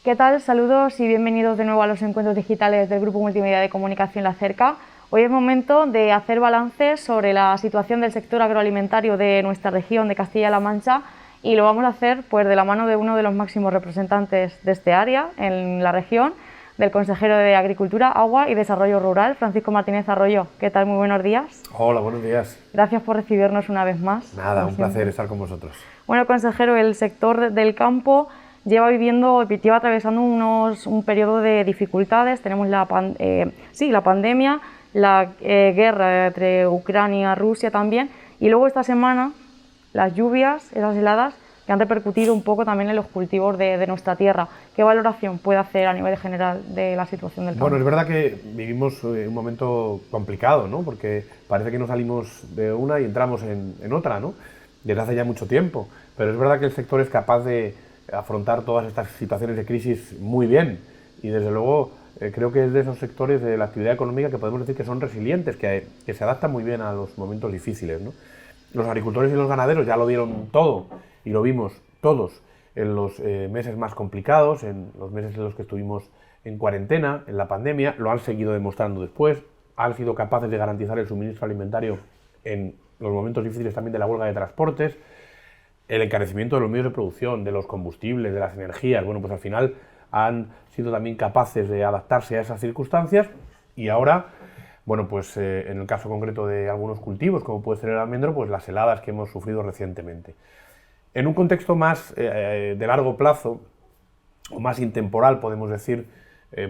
¿Qué tal? Saludos y bienvenidos de nuevo a los encuentros digitales del Grupo Multimedia de Comunicación La Cerca. Hoy es momento de hacer balances sobre la situación del sector agroalimentario de nuestra región de Castilla-La Mancha y lo vamos a hacer pues, de la mano de uno de los máximos representantes de este área en la región, del consejero de Agricultura, Agua y Desarrollo Rural, Francisco Martínez Arroyo. ¿Qué tal? Muy buenos días. Hola, buenos días. Gracias por recibirnos una vez más. Nada, un placer estar con vosotros. Bueno, consejero, el sector del campo lleva atravesando un periodo de dificultades. Tenemos la pandemia, la guerra entre Ucrania y Rusia también, y luego esta semana las lluvias, esas heladas, que han repercutido un poco también en los cultivos de nuestra tierra. ¿Qué valoración puede hacer a nivel general de la situación del campo? Bueno, es verdad que vivimos un momento complicado, ¿no? Porque parece que no salimos de una y entramos en otra, ¿no? Desde hace ya mucho tiempo. Pero es verdad que el sector es capaz de afrontar todas estas situaciones de crisis muy bien. Y desde luego creo que es de esos sectores de la actividad económica que podemos decir que son resilientes, que se adaptan muy bien a los momentos difíciles, ¿no? Los agricultores y los ganaderos ya lo dieron todo y lo vimos todos en los meses más complicados, en los meses en los que estuvimos en cuarentena, en la pandemia, lo han seguido demostrando después, han sido capaces de garantizar el suministro alimentario en los momentos difíciles también de la huelga de transportes, el encarecimiento de los medios de producción, de los combustibles, de las energías. Bueno, pues al final han sido también capaces de adaptarse a esas circunstancias y ahora, bueno, pues en el caso concreto de algunos cultivos, como puede ser el almendro, pues las heladas que hemos sufrido recientemente. En un contexto más de largo plazo, o más intemporal, podemos decir,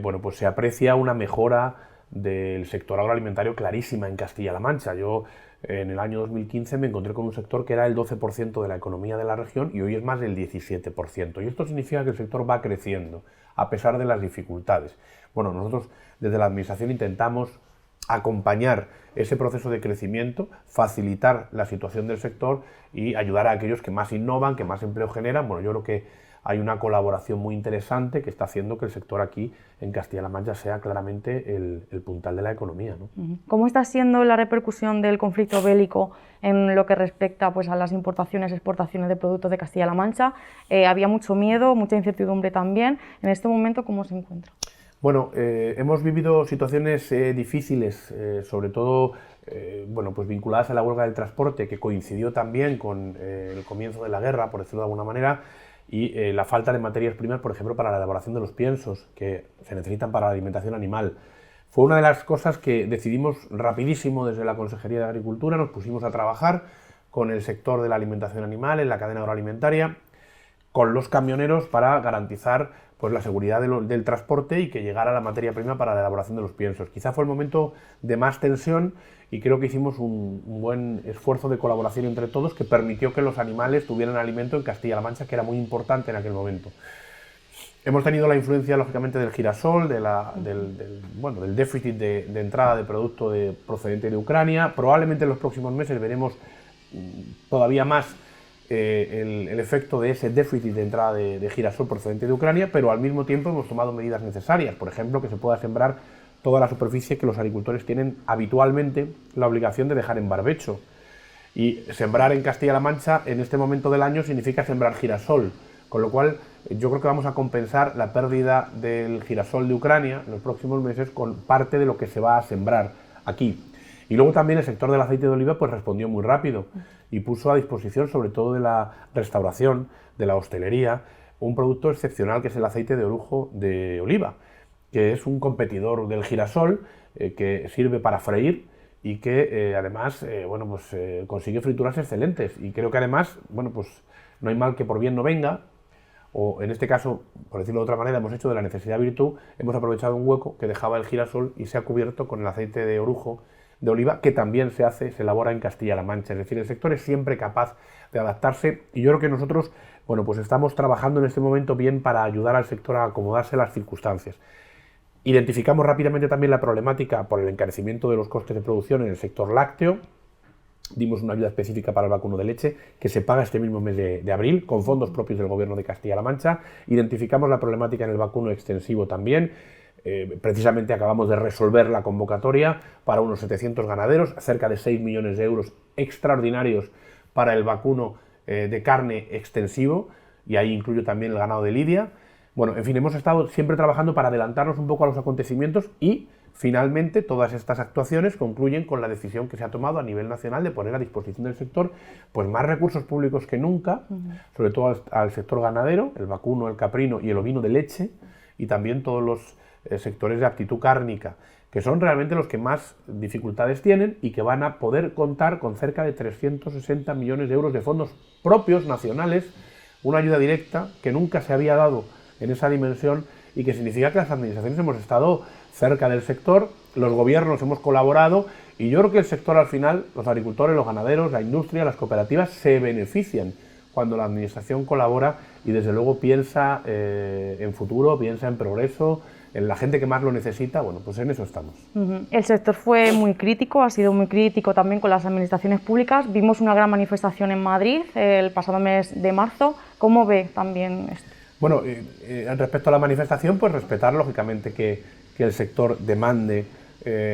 bueno, pues se aprecia una mejora del sector agroalimentario clarísima en Castilla-La Mancha. Yo en el año 2015 me encontré con un sector que era el 12% de la economía de la región y hoy es más del 17%. Y esto significa que el sector va creciendo, a pesar de las dificultades. Bueno, nosotros desde la Administración intentamos acompañar ese proceso de crecimiento, facilitar la situación del sector y ayudar a aquellos que más innovan, que más empleo generan. Bueno, yo creo que hay una colaboración muy interesante que está haciendo que el sector aquí en Castilla-La Mancha sea claramente el puntal de la economía, ¿no? ¿Cómo está siendo la repercusión del conflicto bélico en lo que respecta pues, a las importaciones y exportaciones de productos de Castilla-La Mancha? Había mucho miedo, mucha incertidumbre también. En este momento, ¿cómo se encuentra? Bueno, hemos vivido situaciones difíciles, sobre todo bueno, pues vinculadas a la huelga del transporte, que coincidió también con el comienzo de la guerra, por decirlo de alguna manera, y la falta de materias primas, por ejemplo, para la elaboración de los piensos, que se necesitan para la alimentación animal. Fue una de las cosas que decidimos rapidísimo desde la Consejería de Agricultura, nos pusimos a trabajar con el sector de la alimentación animal, en la cadena agroalimentaria, con los camioneros para garantizar pues, la seguridad del transporte y que llegara la materia prima para la elaboración de los piensos. Quizá fue el momento de más tensión y creo que hicimos un buen esfuerzo de colaboración entre todos que permitió que los animales tuvieran alimento en Castilla-La Mancha, que era muy importante en aquel momento. Hemos tenido la influencia, lógicamente, del girasol, del déficit de entrada de producto procedente de Ucrania. Probablemente en los próximos meses veremos todavía más el efecto de ese déficit de entrada de girasol procedente de Ucrania, pero al mismo tiempo hemos tomado medidas necesarias. Por ejemplo, que se pueda sembrar toda la superficie que los agricultores tienen habitualmente la obligación de dejar en barbecho. Y sembrar en Castilla-La Mancha en este momento del año significa sembrar girasol, con lo cual yo creo que vamos a compensar la pérdida del girasol de Ucrania en los próximos meses con parte de lo que se va a sembrar aquí. Y luego también el sector del aceite de oliva pues respondió muy rápido y puso a disposición, sobre todo de la restauración, de la hostelería, un producto excepcional que es el aceite de orujo de oliva, que es un competidor del girasol, que sirve para freír y que además bueno, pues, consigue frituras excelentes. Y creo que además, bueno, pues, no hay mal que por bien no venga, o en este caso, por decirlo de otra manera, hemos hecho de la necesidad virtud, hemos aprovechado un hueco que dejaba el girasol y se ha cubierto con el aceite de orujo de oliva, que también se elabora en Castilla-La Mancha. Es decir, el sector es siempre capaz de adaptarse y yo creo que nosotros, bueno, pues estamos trabajando en este momento bien para ayudar al sector a acomodarse a las circunstancias. Identificamos rápidamente también la problemática por el encarecimiento de los costes de producción en el sector lácteo. Dimos una ayuda específica para el vacuno de leche que se paga este mismo mes de abril con fondos propios del Gobierno de Castilla-La Mancha. Identificamos la problemática en el vacuno extensivo también. Precisamente acabamos de resolver la convocatoria para unos 700 ganaderos, cerca de 6 millones de euros extraordinarios para el vacuno de carne extensivo, y ahí incluyo también el ganado de lidia. Bueno, en fin, hemos estado siempre trabajando para adelantarnos un poco a los acontecimientos y finalmente todas estas actuaciones concluyen con la decisión que se ha tomado a nivel nacional de poner a disposición del sector pues más recursos públicos que nunca, sobre todo al sector ganadero, el vacuno, el caprino y el ovino de leche, y también todos los sectores de aptitud cárnica, que son realmente los que más dificultades tienen y que van a poder contar con cerca de 360 millones de euros de fondos propios nacionales, una ayuda directa que nunca se había dado en esa dimensión y que significa que las administraciones hemos estado cerca del sector, los gobiernos hemos colaborado y yo creo que el sector al final, los agricultores, los ganaderos, la industria, las cooperativas se benefician cuando la administración colabora y desde luego piensa en futuro, piensa en progreso, en la gente que más lo necesita. Bueno, pues en eso estamos. El sector fue muy crítico, ha sido muy crítico también con las administraciones públicas. Vimos una gran manifestación en Madrid el pasado mes de marzo. ¿Cómo ve también esto? Bueno, respecto a la manifestación, pues respetar lógicamente que el sector demande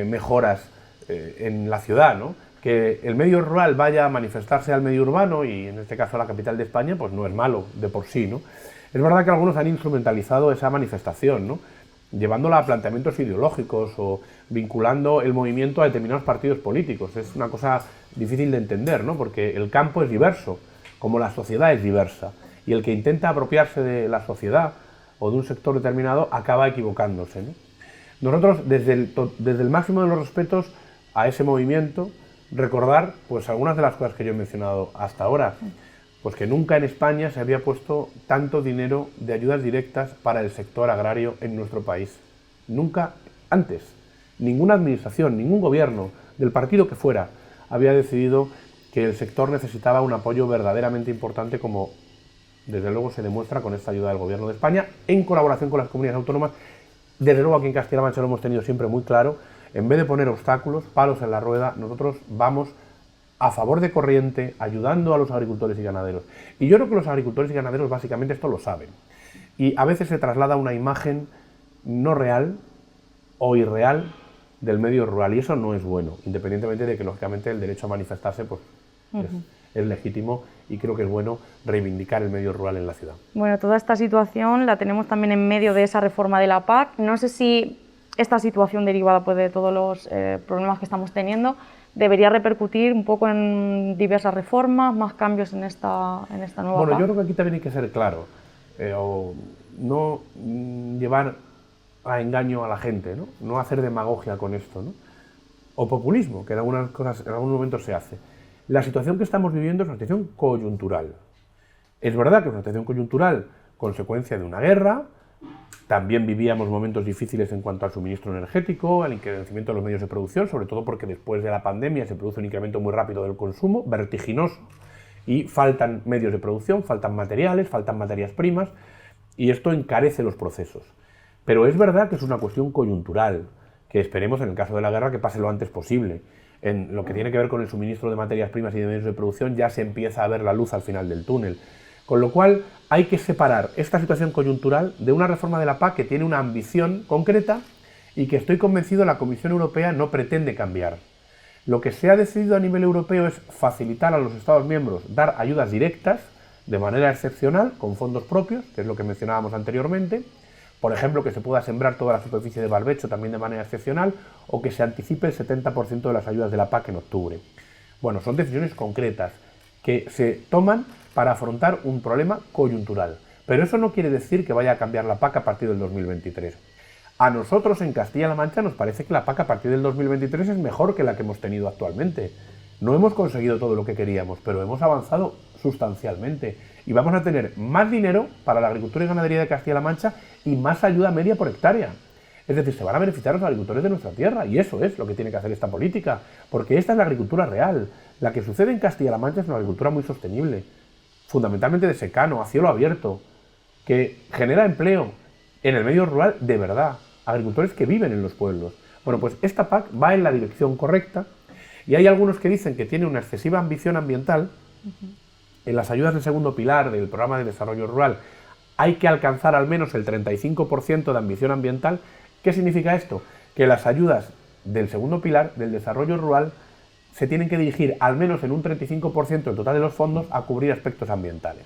mejoras en la ciudad, ¿no? Que el medio rural vaya a manifestarse al medio urbano y en este caso a la capital de España, pues no es malo de por sí, ¿no? Es verdad que algunos han instrumentalizado esa manifestación, ¿no? Llevándola a planteamientos ideológicos o vinculando el movimiento a determinados partidos políticos. Es una cosa difícil de entender, ¿no? Porque el campo es diverso, como la sociedad es diversa, y el que intenta apropiarse de la sociedad o de un sector determinado acaba equivocándose, ¿no? Nosotros, desde el máximo de los respetos a ese movimiento, recordar pues algunas de las cosas que yo he mencionado hasta ahora, pues que nunca en España se había puesto tanto dinero de ayudas directas para el sector agrario en nuestro país. Nunca antes. Ninguna administración, ningún gobierno, del partido que fuera, había decidido que el sector necesitaba un apoyo verdaderamente importante como desde luego se demuestra con esta ayuda del Gobierno de España, en colaboración con las comunidades autónomas. Desde luego aquí en Castilla-La Mancha lo hemos tenido siempre muy claro. En vez de poner obstáculos, palos en la rueda, nosotros vamos a favor de corriente, ayudando a los agricultores y ganaderos. Y yo creo que los agricultores y ganaderos básicamente esto lo saben. Y a veces se traslada una imagen no real o irreal del medio rural, y eso no es bueno, independientemente de que lógicamente el derecho a manifestarse pues, es legítimo, y creo que es bueno reivindicar el medio rural en la ciudad. Bueno, toda esta situación la tenemos también en medio de esa reforma de la PAC. No sé si esta situación derivada pues, de todos los problemas que estamos teniendo debería repercutir un poco en diversas reformas, más cambios en esta nueva Bueno, PAC. yo creo que aquí también hay que ser claro, o no llevar a engaño a la gente, ¿no? No hacer demagogia con esto, ¿no? O populismo, que en algunas cosas, en algunos momentos se hace. La situación que estamos viviendo es una situación coyuntural. Es verdad que es una situación coyuntural, consecuencia de una guerra. También vivíamos momentos difíciles en cuanto al suministro energético, al incremento de los medios de producción, sobre todo porque después de la pandemia se produce un incremento muy rápido del consumo, vertiginoso, y faltan medios de producción, faltan materiales, faltan materias primas, y esto encarece los procesos. Pero es verdad que es una cuestión coyuntural, que esperemos en el caso de la guerra que pase lo antes posible. En lo que tiene que ver con el suministro de materias primas y de medios de producción ya se empieza a ver la luz al final del túnel. Con lo cual hay que separar esta situación coyuntural de una reforma de la PAC que tiene una ambición concreta y que estoy convencido la Comisión Europea no pretende cambiar. Lo que se ha decidido a nivel europeo es facilitar a los Estados miembros dar ayudas directas de manera excepcional con fondos propios, que es lo que mencionábamos anteriormente. Por ejemplo, que se pueda sembrar toda la superficie de barbecho también de manera excepcional, o que se anticipe el 70% de las ayudas de la PAC en octubre. Bueno, son decisiones concretas que se toman para afrontar un problema coyuntural. Pero eso no quiere decir que vaya a cambiar la PAC a partir del 2023. A nosotros en Castilla-La Mancha nos parece que la PAC a partir del 2023 es mejor que la que hemos tenido actualmente. No hemos conseguido todo lo que queríamos, pero hemos avanzado sustancialmente. Y vamos a tener más dinero para la agricultura y ganadería de Castilla-La Mancha y más ayuda media por hectárea. Es decir, se van a beneficiar los agricultores de nuestra tierra, y eso es lo que tiene que hacer esta política, porque esta es la agricultura real. La que sucede en Castilla-La Mancha es una agricultura muy sostenible, fundamentalmente de secano, a cielo abierto, que genera empleo en el medio rural de verdad, agricultores que viven en los pueblos. Bueno, pues esta PAC va en la dirección correcta, y hay algunos que dicen que tiene una excesiva ambición ambiental. En las ayudas del segundo pilar del programa de desarrollo rural hay que alcanzar al menos el 35% de ambición ambiental. ¿Qué significa esto? Que las ayudas del segundo pilar del desarrollo rural se tienen que dirigir al menos en un 35% del total de los fondos a cubrir aspectos ambientales.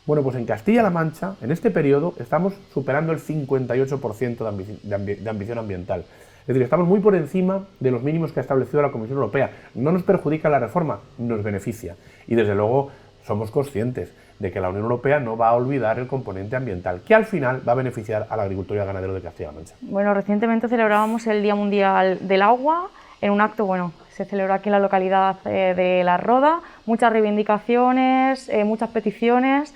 Bueno, pues en Castilla-La Mancha, en este periodo, estamos superando el 58% de ambición ambiental. Es decir, estamos muy por encima de los mínimos que ha establecido la Comisión Europea. No nos perjudica la reforma, nos beneficia. Y desde luego somos conscientes de que la Unión Europea no va a olvidar el componente ambiental, que al final va a beneficiar al agricultor y al ganadero de Castilla-La Mancha. Bueno, recientemente celebrábamos el Día Mundial del Agua en un acto, bueno, se celebró aquí en la localidad de La Roda, muchas reivindicaciones, muchas peticiones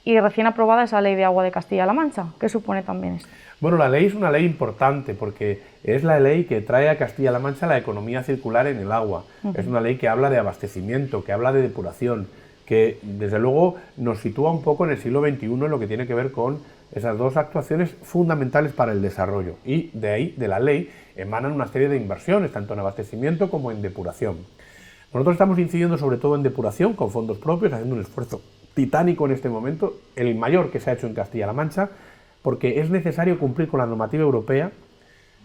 y recién aprobada esa Ley de Agua de Castilla-La Mancha. ¿Qué supone también esto? Bueno, la ley es una ley importante porque es la ley que trae a Castilla-La Mancha la economía circular en el agua. Es una ley que habla de abastecimiento, que habla de depuración, que desde luego nos sitúa un poco en el siglo XXI en lo que tiene que ver con esas dos actuaciones fundamentales para el desarrollo. Y de ahí, de la ley, emanan una serie de inversiones, tanto en abastecimiento como en depuración. Nosotros estamos incidiendo sobre todo en depuración, con fondos propios, haciendo un esfuerzo titánico en este momento, el mayor que se ha hecho en Castilla-La Mancha, porque es necesario cumplir con la normativa europea.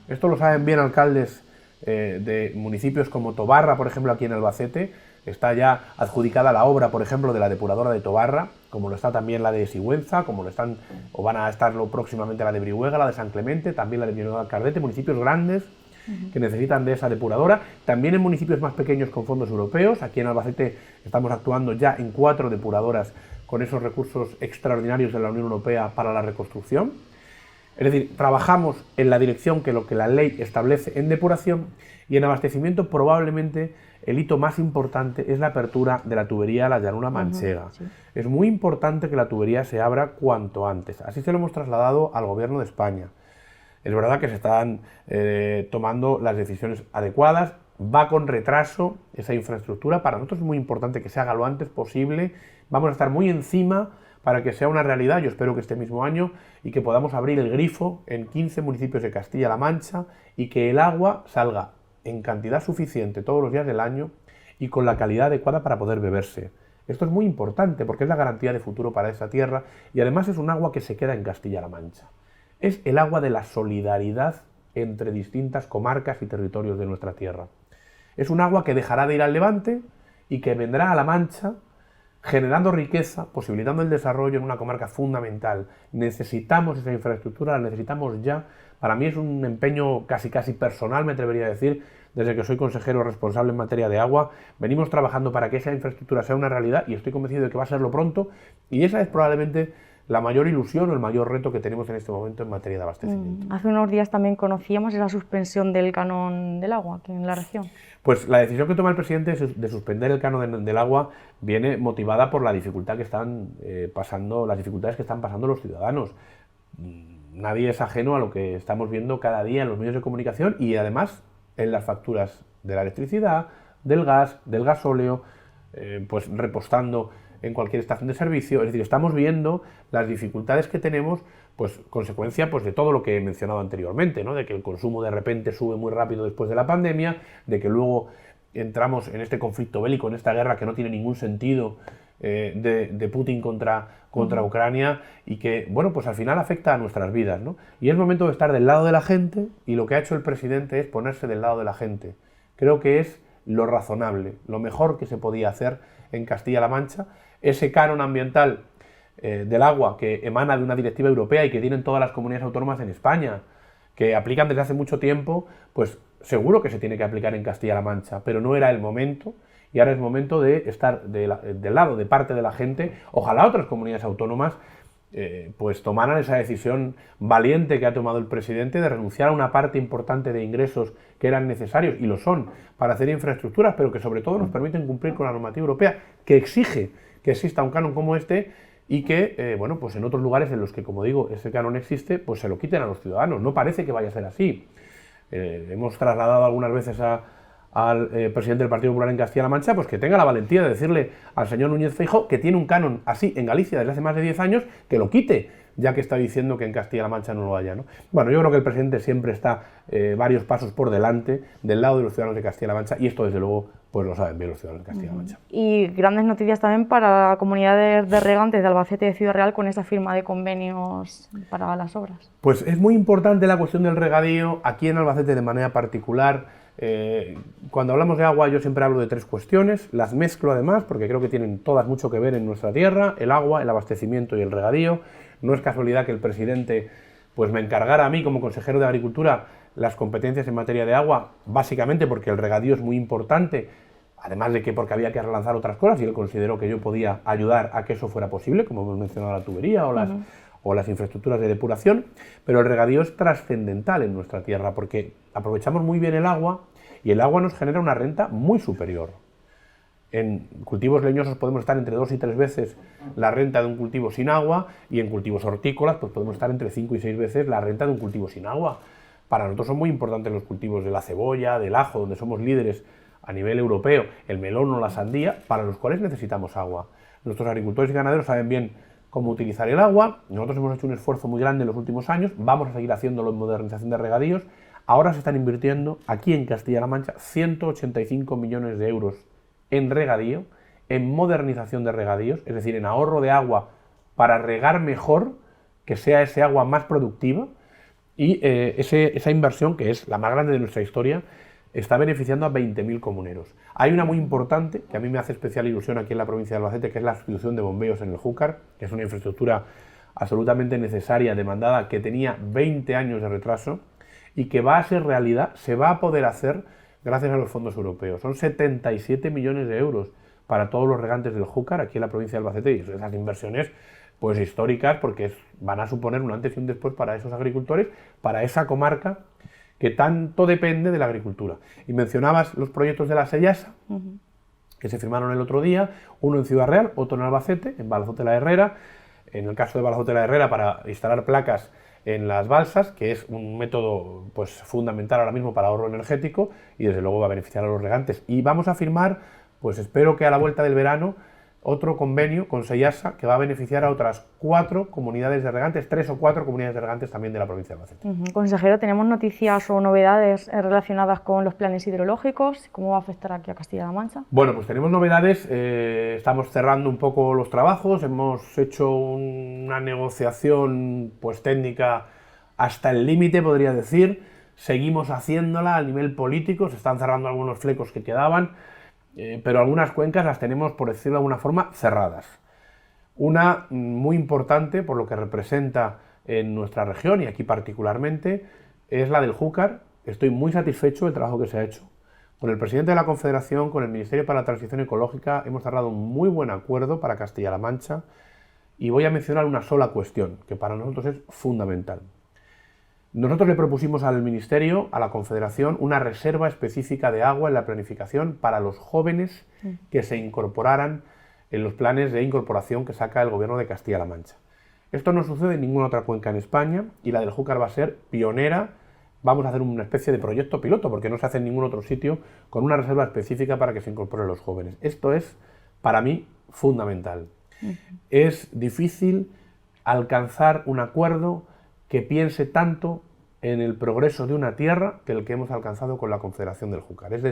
Esto lo saben bien alcaldes de municipios como Tobarra, por ejemplo, aquí en Albacete. Está ya adjudicada la obra, por ejemplo, de la depuradora de Tobarra, como lo está también la de Sigüenza, como lo están o van a estarlo próximamente la de Brihuega, la de San Clemente, también la de Villanueva-Cardete, municipios grandes que necesitan de esa depuradora. También en municipios más pequeños con fondos europeos. Aquí en Albacete estamos actuando ya en 4 depuradoras con esos recursos extraordinarios de la Unión Europea para la reconstrucción. Es decir, trabajamos en la dirección que lo que la ley establece en depuración, y en abastecimiento probablemente el hito más importante es la apertura de la tubería a la llanura manchega. Sí. Es muy importante que la tubería se abra cuanto antes. Así se lo hemos trasladado al Gobierno de España. Es verdad que se están tomando las decisiones adecuadas, va con retraso esa infraestructura. Para nosotros es muy importante que se haga lo antes posible. Vamos a estar muy encima para que sea una realidad, yo espero que este mismo año, y que podamos abrir el grifo en 15 municipios de Castilla-La Mancha y que el agua salga en cantidad suficiente todos los días del año y con la calidad adecuada para poder beberse. Esto es muy importante porque es la garantía de futuro para esa tierra y además es un agua que se queda en Castilla-La Mancha. Es el agua de la solidaridad entre distintas comarcas y territorios de nuestra tierra. Es un agua que dejará de ir al Levante y que vendrá a La Mancha generando riqueza, posibilitando el desarrollo en una comarca fundamental. Necesitamos esa infraestructura, la necesitamos ya. Para mí es un empeño casi personal, me atrevería a decir, desde que soy consejero responsable en materia de agua. Venimos trabajando para que esa infraestructura sea una realidad y estoy convencido de que va a serlo pronto, y esa es probablemente la mayor ilusión o el mayor reto que tenemos en este momento en materia de abastecimiento. Hace unos días también conocíamos esa suspensión del canon del agua aquí en la región. Pues la decisión que toma el presidente de suspender el canon del agua viene motivada por la dificultad que están pasando, las dificultades que están pasando los ciudadanos. Nadie es ajeno a lo que estamos viendo cada día en los medios de comunicación y además en las facturas de la electricidad, del gas, del gasóleo, pues repostando en cualquier estación de servicio. Es decir, estamos viendo las dificultades que tenemos, pues consecuencia pues, de todo lo que he mencionado anteriormente, ¿no? De que el consumo de repente sube muy rápido después de la pandemia, de que luego entramos en este conflicto bélico, en esta guerra que no tiene ningún sentido de Putin contra Ucrania y que, bueno, pues al final afecta a nuestras vidas, ¿no? Y es momento de estar del lado de la gente y lo que ha hecho el presidente es ponerse del lado de la gente. Creo que es lo razonable, lo mejor que se podía hacer en Castilla-La Mancha. Ese canon ambiental del agua que emana de una directiva europea y que tienen todas las comunidades autónomas en España, que aplican desde hace mucho tiempo, pues seguro que se tiene que aplicar en Castilla-La Mancha, pero no era el momento y ahora es momento de estar del lado, de parte de la gente. Ojalá otras comunidades autónomas pues tomaran esa decisión valiente que ha tomado el presidente de renunciar a una parte importante de ingresos que eran necesarios, y lo son, para hacer infraestructuras, pero que sobre todo nos permiten cumplir con la normativa europea, que exige que exista un canon como este y que, bueno, pues en otros lugares en los que, como digo, ese canon existe, pues se lo quiten a los ciudadanos. No parece que vaya a ser así. Hemos trasladado algunas veces al presidente del Partido Popular en Castilla-La Mancha, pues que tenga la valentía de decirle al señor Núñez Feijóo, que tiene un canon así en Galicia desde hace más de 10 años, que lo quite, ya que está diciendo que en Castilla-La Mancha no lo haya, ¿no? Bueno, yo creo que el presidente siempre está varios pasos por delante, del lado de los ciudadanos de Castilla-La Mancha, y esto desde luego pues lo saben bien los ciudadanos de Castilla-La Mancha. Y grandes noticias también para la comunidad de regantes de Albacete y de Ciudad Real con esa firma de convenios para las obras. Pues es muy importante la cuestión del regadío aquí en Albacete de manera particular. Cuando hablamos de agua yo siempre hablo de 3 cuestiones, las mezclo además porque creo que tienen todas mucho que ver en nuestra tierra: el agua, el abastecimiento y el regadío. No es casualidad que el presidente pues me encargara a mí como consejero de Agricultura las competencias en materia de agua, básicamente porque el regadío es muy importante, además de que porque había que relanzar otras cosas y él consideró que yo podía ayudar a que eso fuera posible, como hemos mencionado la tubería o las infraestructuras de depuración, pero el regadío es trascendental en nuestra tierra porque aprovechamos muy bien el agua y el agua nos genera una renta muy superior. En cultivos leñosos podemos estar entre 2 y 3 veces la renta de un cultivo sin agua, y en cultivos hortícolas pues podemos estar entre 5 y 6 veces la renta de un cultivo sin agua. Para nosotros son muy importantes los cultivos de la cebolla, del ajo, donde somos líderes a nivel europeo, el melón o la sandía, para los cuales necesitamos agua. Nuestros agricultores y ganaderos saben bien cómo utilizar el agua. Nosotros hemos hecho un esfuerzo muy grande en los últimos años, vamos a seguir haciéndolo en modernización de regadíos. Ahora se están invirtiendo aquí en Castilla-La Mancha 185 millones de euros en regadío, en modernización de regadíos, es decir, en ahorro de agua para regar mejor, que sea ese agua más productiva, y esa inversión, que es la más grande de nuestra historia, está beneficiando a 20.000 comuneros. Hay una muy importante, que a mí me hace especial ilusión aquí en la provincia de Albacete, que es la sustitución de bombeos en el Júcar, que es una infraestructura absolutamente necesaria, demandada, que tenía 20 años de retraso y que va a ser realidad, se va a poder hacer gracias a los fondos europeos. Son 77 millones de euros para todos los regantes del Júcar aquí en la provincia de Albacete, y esas inversiones pues históricas, porque van a suponer un antes y un después para esos agricultores, para esa comarca que tanto depende de la agricultura. Y mencionabas los proyectos de la SEIASA, que se firmaron el otro día, uno en Ciudad Real, otro en Albacete, en Balazote la Herrera. En el caso de Balazote la Herrera, para instalar placas en las balsas, que es un método pues fundamental ahora mismo para ahorro energético, y desde luego va a beneficiar a los regantes. Y vamos a firmar, pues espero que a la vuelta del verano, otro convenio con SEIASA que va a beneficiar a otras 4 comunidades de regantes, 3 o 4 comunidades de regantes también de la provincia de Albacete. Consejero, ¿tenemos noticias o novedades relacionadas con los planes hidrológicos? ¿Cómo va a afectar aquí a Castilla-La Mancha? Bueno, pues tenemos novedades, estamos cerrando un poco los trabajos, hemos hecho una negociación pues técnica hasta el límite, podría decir, seguimos haciéndola a nivel político, se están cerrando algunos flecos que quedaban, pero algunas cuencas las tenemos, por decirlo de alguna forma, cerradas. Una muy importante, por lo que representa en nuestra región, y aquí particularmente, es la del Júcar. Estoy muy satisfecho del trabajo que se ha hecho. Con el presidente de la Confederación, con el Ministerio para la Transición Ecológica, hemos cerrado un muy buen acuerdo para Castilla-La Mancha, y voy a mencionar una sola cuestión, que para nosotros es fundamental. Nosotros le propusimos al Ministerio, a la Confederación, una reserva específica de agua en la planificación para los jóvenes que se incorporaran en los planes de incorporación que saca el Gobierno de Castilla-La Mancha. Esto no sucede en ninguna otra cuenca en España, y la del Júcar va a ser pionera. Vamos a hacer una especie de proyecto piloto, porque no se hace en ningún otro sitio, con una reserva específica para que se incorporen los jóvenes. Esto es, para mí, fundamental. Es difícil alcanzar un acuerdo que piense tanto en el progreso de una tierra que el que hemos alcanzado con la Confederación del Júcar. Es de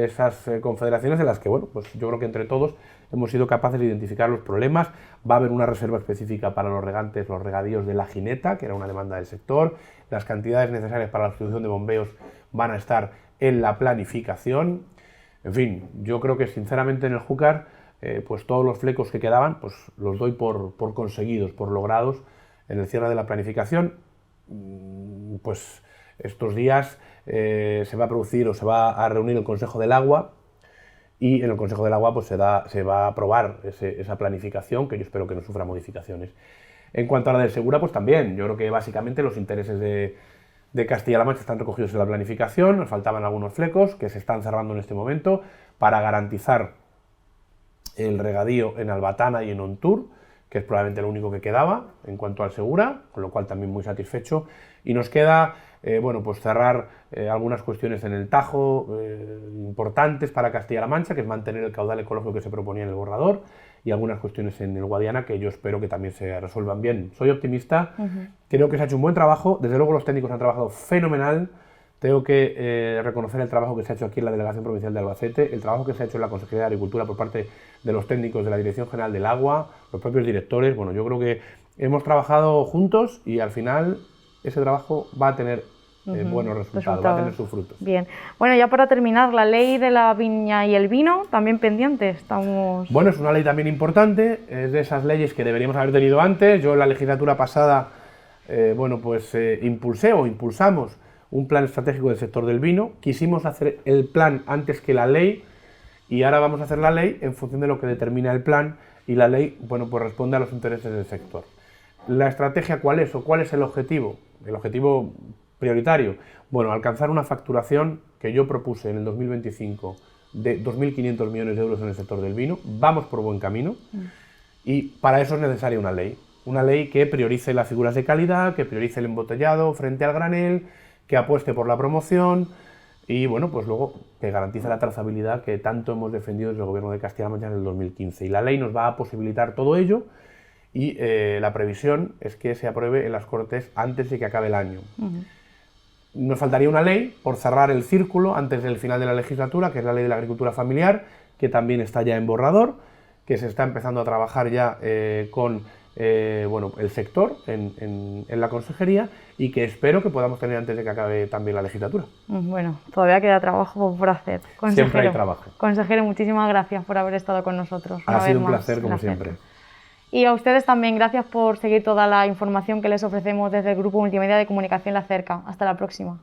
esas confederaciones de las que, bueno, pues yo creo que entre todos hemos sido capaces de identificar los problemas. Va a haber una reserva específica para los regantes, los regadíos de la Gineta, que era una demanda del sector. Las cantidades necesarias para la sustitución de bombeos van a estar en la planificación. En fin, yo creo que sinceramente en el Júcar, pues todos los flecos que quedaban, pues los doy por conseguidos, por logrados en el cierre de la planificación. Pues estos días se va a producir o se va a reunir el Consejo del Agua, y en el Consejo del Agua pues se va a aprobar esa planificación, que yo espero que no sufra modificaciones. En cuanto a la del Segura, pues también, yo creo que básicamente los intereses de Castilla-La Mancha están recogidos en la planificación. Nos faltaban algunos flecos que se están cerrando en este momento para garantizar el regadío en Albatana y en Ontur, que es probablemente lo único que quedaba en cuanto al Segura, con lo cual también muy satisfecho. Y nos queda bueno, pues cerrar algunas cuestiones en el Tajo importantes para Castilla-La Mancha, que es mantener el caudal ecológico que se proponía en el borrador, y algunas cuestiones en el Guadiana que yo espero que también se resuelvan bien. Soy optimista, creo que se ha hecho un buen trabajo, desde luego los técnicos han trabajado fenomenal. Tengo que reconocer el trabajo que se ha hecho aquí en la Delegación Provincial de Albacete, el trabajo que se ha hecho en la Consejería de Agricultura por parte de los técnicos de la Dirección General del Agua, los propios directores. Bueno, yo creo que hemos trabajado juntos y al final ese trabajo va a tener buenos resultados, va a tener sus frutos. Bien. Bueno, ya para terminar, la ley de la viña y el vino, también pendiente, estamos... Bueno, es una ley también importante, es de esas leyes que deberíamos haber tenido antes. Yo en la legislatura pasada, impulsamos un plan estratégico del sector del vino, quisimos hacer el plan antes que la ley, y ahora vamos a hacer la ley en función de lo que determina el plan, y la ley, bueno, pues responde a los intereses del sector. ¿La estrategia cuál es o cuál es el objetivo? El objetivo prioritario, bueno, alcanzar una facturación que yo propuse en el 2025 de 2.500 millones de euros en el sector del vino. Vamos por buen camino y para eso es necesaria una ley que priorice las figuras de calidad, que priorice el embotellado frente al granel, que apueste por la promoción y, bueno, pues luego que garantice la trazabilidad que tanto hemos defendido desde el Gobierno de Castilla-La Mancha en el 2015. Y la ley nos va a posibilitar todo ello. Y la previsión es que se apruebe en las Cortes antes de que acabe el año. Nos faltaría una ley por cerrar el círculo antes del final de la legislatura, que es la ley de la agricultura familiar, que también está ya en borrador, que se está empezando a trabajar ya con el sector en la consejería y que espero que podamos tener antes de que acabe también la legislatura. Bueno, todavía queda trabajo por hacer. Consejero, siempre hay trabajo. Consejero, muchísimas gracias por haber estado con nosotros. Ha sido un placer, como siempre. Y a ustedes también, gracias por seguir toda la información que les ofrecemos desde el Grupo Multimedia de Comunicación La Cerca. Hasta la próxima.